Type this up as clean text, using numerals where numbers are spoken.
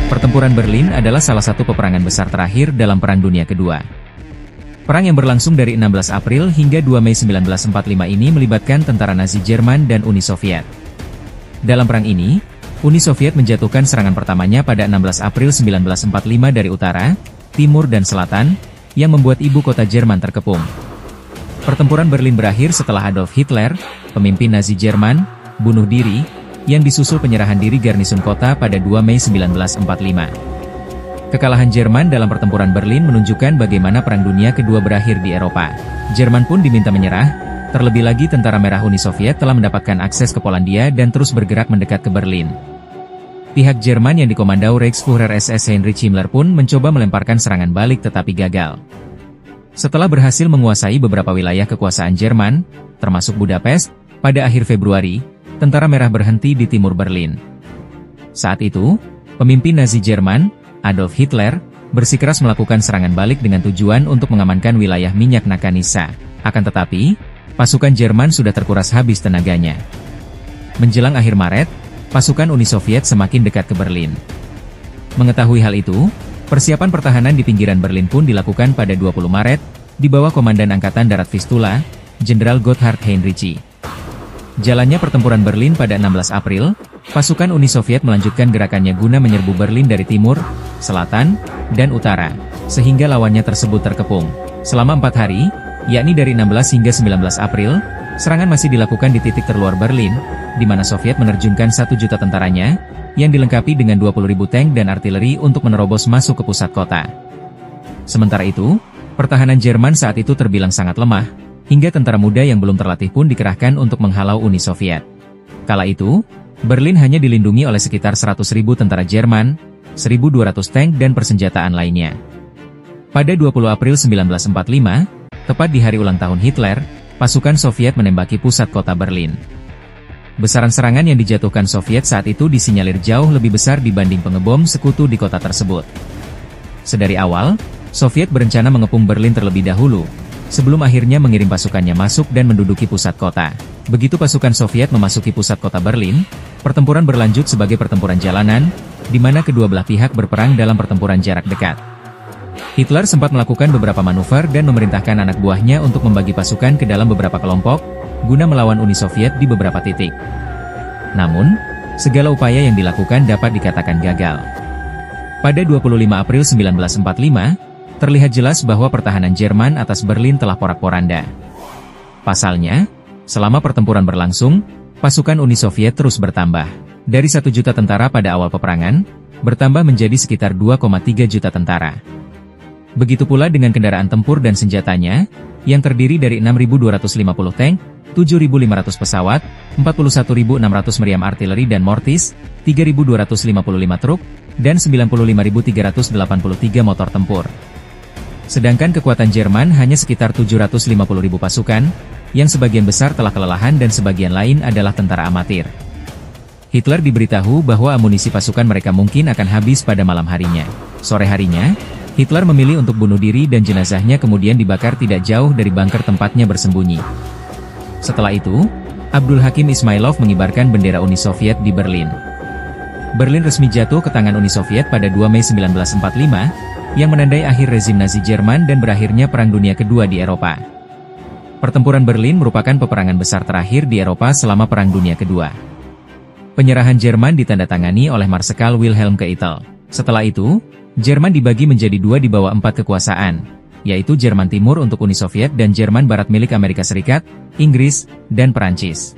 Pertempuran Berlin adalah salah satu peperangan besar terakhir dalam Perang Dunia Kedua. Perang yang berlangsung dari 16 April hingga 2 Mei 1945 ini melibatkan tentara Nazi Jerman dan Uni Soviet. Dalam perang ini, Uni Soviet menjatuhkan serangan pertamanya pada 16 April 1945 dari utara, timur dan selatan, yang membuat ibu kota Jerman terkepung. Pertempuran Berlin berakhir setelah Adolf Hitler, pemimpin Nazi Jerman, bunuh diri, yang disusul penyerahan diri garnisun kota pada 2 Mei 1945. Kekalahan Jerman dalam pertempuran Berlin menunjukkan bagaimana Perang Dunia Kedua berakhir di Eropa. Jerman pun diminta menyerah, terlebih lagi tentara merah Uni Soviet telah mendapatkan akses ke Polandia dan terus bergerak mendekat ke Berlin. Pihak Jerman yang dikomandau Reichsführer SS Heinrich Himmler pun mencoba melemparkan serangan balik tetapi gagal. Setelah berhasil menguasai beberapa wilayah kekuasaan Jerman, termasuk Budapest, pada akhir Februari, tentara merah berhenti di timur Berlin. Saat itu, pemimpin Nazi Jerman, Adolf Hitler, bersikeras melakukan serangan balik dengan tujuan untuk mengamankan wilayah minyak Nakanisa. Akan tetapi, pasukan Jerman sudah terkuras habis tenaganya. Menjelang akhir Maret, pasukan Uni Soviet semakin dekat ke Berlin. Mengetahui hal itu, persiapan pertahanan di pinggiran Berlin pun dilakukan pada 20 Maret, di bawah Komandan Angkatan Darat Vistula, Jenderal Gotthard Heinrici. Jalannya pertempuran Berlin pada 16 April, pasukan Uni Soviet melanjutkan gerakannya guna menyerbu Berlin dari timur, selatan, dan utara, sehingga lawannya tersebut terkepung. Selama 4 hari, yakni dari 16 hingga 19 April, serangan masih dilakukan di titik terluar Berlin, di mana Soviet menerjunkan 1 juta tentaranya, yang dilengkapi dengan 20.000 tank dan artileri untuk menerobos masuk ke pusat kota. Sementara itu, pertahanan Jerman saat itu terbilang sangat lemah, hingga tentara muda yang belum terlatih pun dikerahkan untuk menghalau Uni Soviet. Kala itu, Berlin hanya dilindungi oleh sekitar 100.000 tentara Jerman, 1.200 tank dan persenjataan lainnya. Pada 20 April 1945, tepat di hari ulang tahun Hitler, pasukan Soviet menembaki pusat kota Berlin. Besaran serangan yang dijatuhkan Soviet saat itu disinyalir jauh lebih besar dibanding pengebom sekutu di kota tersebut. Sedari awal, Soviet berencana mengepung Berlin terlebih dahulu, sebelum akhirnya mengirim pasukannya masuk dan menduduki pusat kota. Begitu pasukan Soviet memasuki pusat kota Berlin, pertempuran berlanjut sebagai pertempuran jalanan, di mana kedua belah pihak berperang dalam pertempuran jarak dekat. Hitler sempat melakukan beberapa manuver dan memerintahkan anak buahnya untuk membagi pasukan ke dalam beberapa kelompok, guna melawan Uni Soviet di beberapa titik. Namun, segala upaya yang dilakukan dapat dikatakan gagal. Pada 25 April 1945, terlihat jelas bahwa pertahanan Jerman atas Berlin telah porak-poranda. Pasalnya, selama pertempuran berlangsung, pasukan Uni Soviet terus bertambah. Dari 1 juta tentara pada awal peperangan, bertambah menjadi sekitar 2,3 juta tentara. Begitu pula dengan kendaraan tempur dan senjatanya, yang terdiri dari 6.250 tank, 7.500 pesawat, 41.600 meriam artileri dan mortis, 3.255 truk, dan 95.383 motor tempur. Sedangkan kekuatan Jerman hanya sekitar 750.000 pasukan, yang sebagian besar telah kelelahan dan sebagian lain adalah tentara amatir. Hitler diberitahu bahwa amunisi pasukan mereka mungkin akan habis pada malam harinya. Sore harinya, Hitler memilih untuk bunuh diri dan jenazahnya kemudian dibakar tidak jauh dari bunker tempatnya bersembunyi. Setelah itu, Abdul Hakim Ismailov mengibarkan bendera Uni Soviet di Berlin. Berlin resmi jatuh ke tangan Uni Soviet pada 2 Mei 1945, yang menandai akhir rezim Nazi Jerman dan berakhirnya Perang Dunia Kedua di Eropa. Pertempuran Berlin merupakan peperangan besar terakhir di Eropa selama Perang Dunia Kedua. Penyerahan Jerman ditandatangani oleh Marsekal Wilhelm Keitel. Setelah itu, Jerman dibagi menjadi 2 di bawah 4 kekuasaan, yaitu Jerman Timur untuk Uni Soviet dan Jerman Barat milik Amerika Serikat, Inggris, dan Perancis.